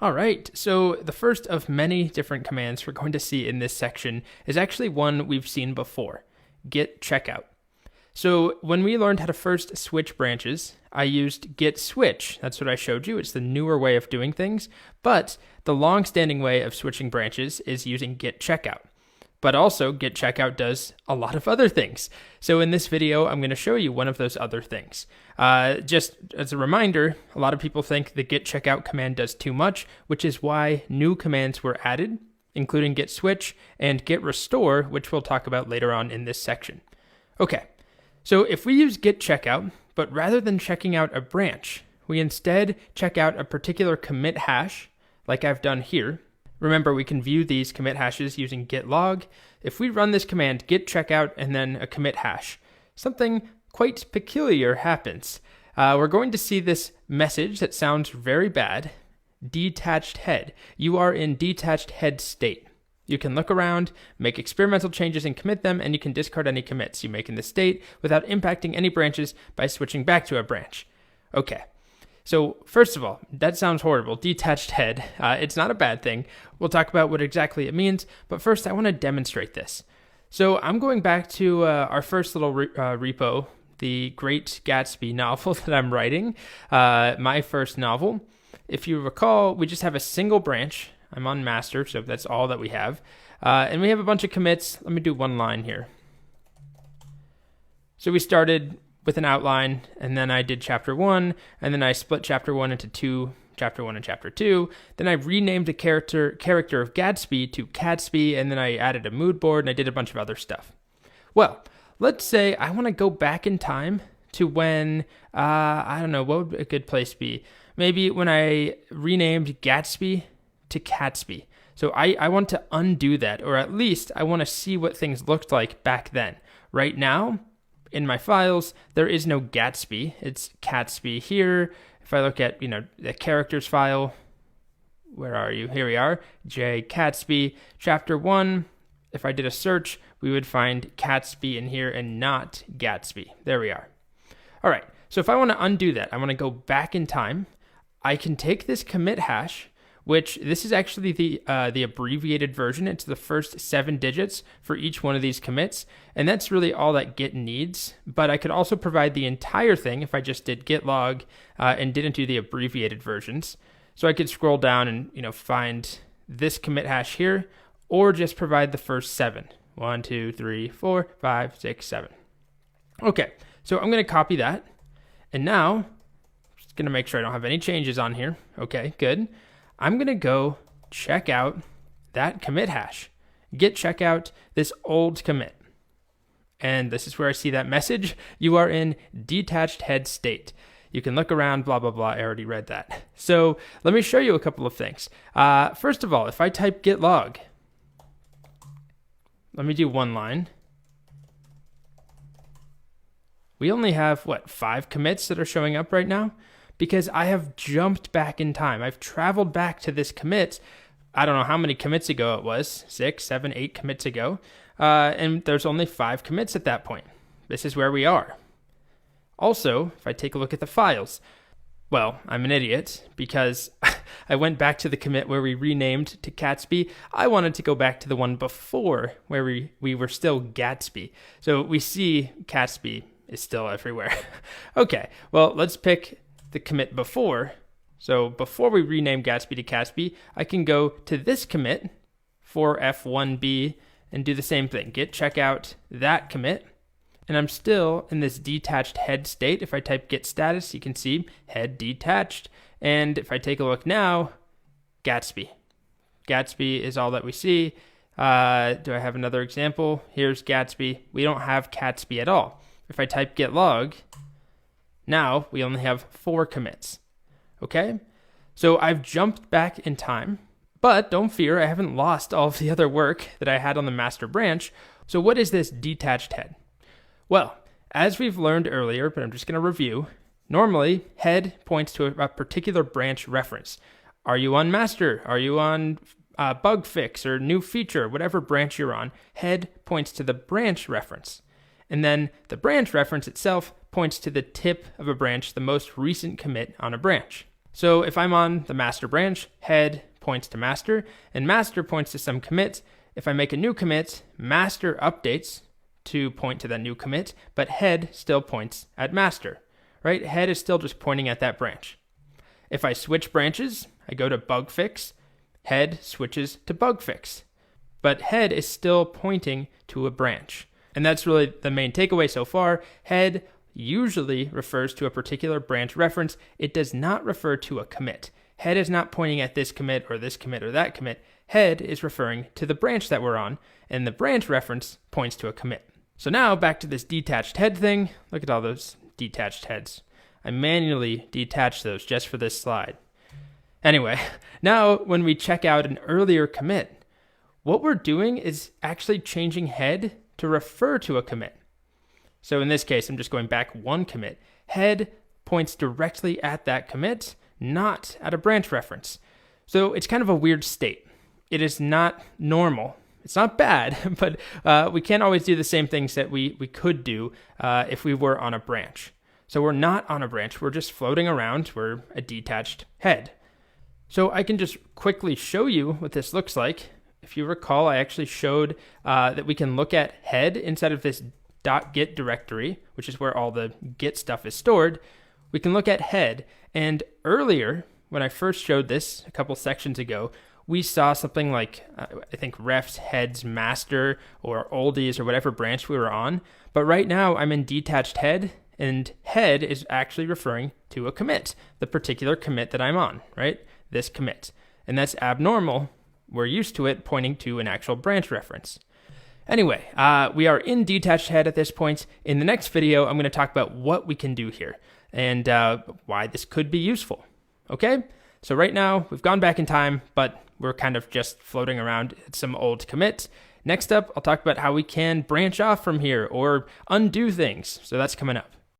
All right, so the first of many different commands we're going to see in this section is actually one we've seen before, git checkout. So when we learned how to first switch branches, I used git switch. That's what I showed you. It's the newer way of doing things, but the long-standing way of switching branches is using git checkout. But also, git checkout does a lot of other things. So in this video, I'm going to show you one of those other things. Just as a reminder, a lot of people think the git checkout command does too much, which is why new commands were added, including git switch and git restore, which we'll talk about later on in this section. Okay, so if we use git checkout, but rather than checking out a branch, we instead check out a particular commit hash, like I've done here. Remember, we can view these commit hashes using git log. If we run this command, git checkout, and then a commit hash, something quite peculiar happens. We're going to see this message that sounds very bad, detached head. You are in detached head state. You can look around, make experimental changes and commit them, and you can discard any commits you make in the state without impacting any branches by switching back to a branch. Okay. So first of all, that sounds horrible, detached head. It's not a bad thing. We'll talk about what exactly it means, but first I want to demonstrate this. So I'm going back to our first little repo, the Great Gatsby novel that I'm writing, my first novel. If you recall, we just have a single branch. I'm on master, so that's all that we have. And we have a bunch of commits. Let me do one line here. So we started with an outline, and then I did chapter 1, and then I split chapter 1 into two, chapter 1 and chapter 2. Then I renamed the character of Gatsby to Catsby, and then I added a mood board, and I did a bunch of other stuff. Well, let's say I want to go back in time to when, I don't know, what would a good place be? Maybe when I renamed Gatsby to Catsby. So I want to undo that, or at least I want to see what things looked like back then. Right now, in my files, there is no Gatsby. It's Catsby here. If I look at, the characters file, where are you? Here we are, J Catsby, chapter 1. If I did a search, we would find Catsby in here and not Gatsby. There we are. All right, so if I want to undo that, I want to go back in time. I can take this commit hash, which this is actually the abbreviated version. It's the first 7 digits for each one of these commits, and that's really all that git needs. But I could also provide the entire thing if I just did git log and didn't do the abbreviated versions. So I could scroll down and find this commit hash here, or just provide the first 7. 1, 2, 3, 4, 5, 6, 7. Okay, so I'm going to copy that, and now just going to make sure I don't have any changes on here. Okay, good. I'm going to go check out that commit hash, git checkout this old commit. And this is where I see that message. You are in detached head state. You can look around, blah, blah, blah. I already read that. So let me show you a couple of things. First of all, if I type git log, let me do one line. We only have, 5 commits that are showing up right now? Because I have jumped back in time. I've traveled back to this commit. I don't know how many commits ago it was, 6, 7, 8 commits ago. And there's only 5 commits at that point. This is where we are. Also, if I take a look at the files, well, I'm an idiot because I went back to the commit where we renamed to Catsby. I wanted to go back to the one before where we were still Gatsby. So we see Catsby is still everywhere. Okay, well, let's pick the commit before. So before we rename Gatsby to Catsby, I can go to this commit for F1B and do the same thing. Git checkout that commit. And I'm still in this detached head state. If I type git status, you can see head detached. And if I take a look now, Gatsby. Gatsby is all that we see. Do I have another example? Here's Gatsby. We don't have Catsby at all. If I type git log, now we only have 4 commits. Okay? So I've jumped back in time, but don't fear, I haven't lost all of the other work that I had on the master branch. So what is this detached head? Well, as we've learned earlier, but I'm just going to review, normally head points to a particular branch reference. Are you on master? Are you on bug fix or new feature, whatever branch you're on? Head points to the branch reference. And then the branch reference itself points to the tip of a branch, the most recent commit on a branch. So if I'm on the master branch, head points to master, and master points to some commit. If I make a new commit, master updates to point to that new commit, but head still points at master, right? Head is still just pointing at that branch. If I switch branches, I go to bug fix, head switches to bug fix, but head is still pointing to a branch. And that's really the main takeaway so far. Head usually refers to a particular branch reference. It does not refer to a commit. Head is not pointing at this commit or that commit. Head is referring to the branch that we're on, and the branch reference points to a commit. So now back to this detached head thing. Look at all those detached heads. I manually detached those just for this slide. Anyway, now when we check out an earlier commit, what we're doing is actually changing head to refer to a commit. So in this case, I'm just going back one commit. Head points directly at that commit, not at a branch reference. So it's kind of a weird state. It is not normal. It's not bad, but we can't always do the same things that we could do if we were on a branch. So we're not on a branch. We're just floating around. We're a detached head. So I can just quickly show you what this looks like. If you recall, I actually showed that we can look at head inside of this .git directory, which is where all the Git stuff is stored. We can look at head, and earlier, when I first showed this a couple sections ago, we saw something like, I think refs, heads, master, or oldies, or whatever branch we were on. But right now, I'm in detached head, and head is actually referring to a commit, the particular commit that I'm on, right? This commit. And that's abnormal. We're used to it pointing to an actual branch reference. Anyway, we are in detached head at this point. In the next video, I'm going to talk about what we can do here and why this could be useful. Okay? So right now, we've gone back in time, but we're kind of just floating around at some old commits. Next up, I'll talk about how we can branch off from here or undo things. So that's coming up.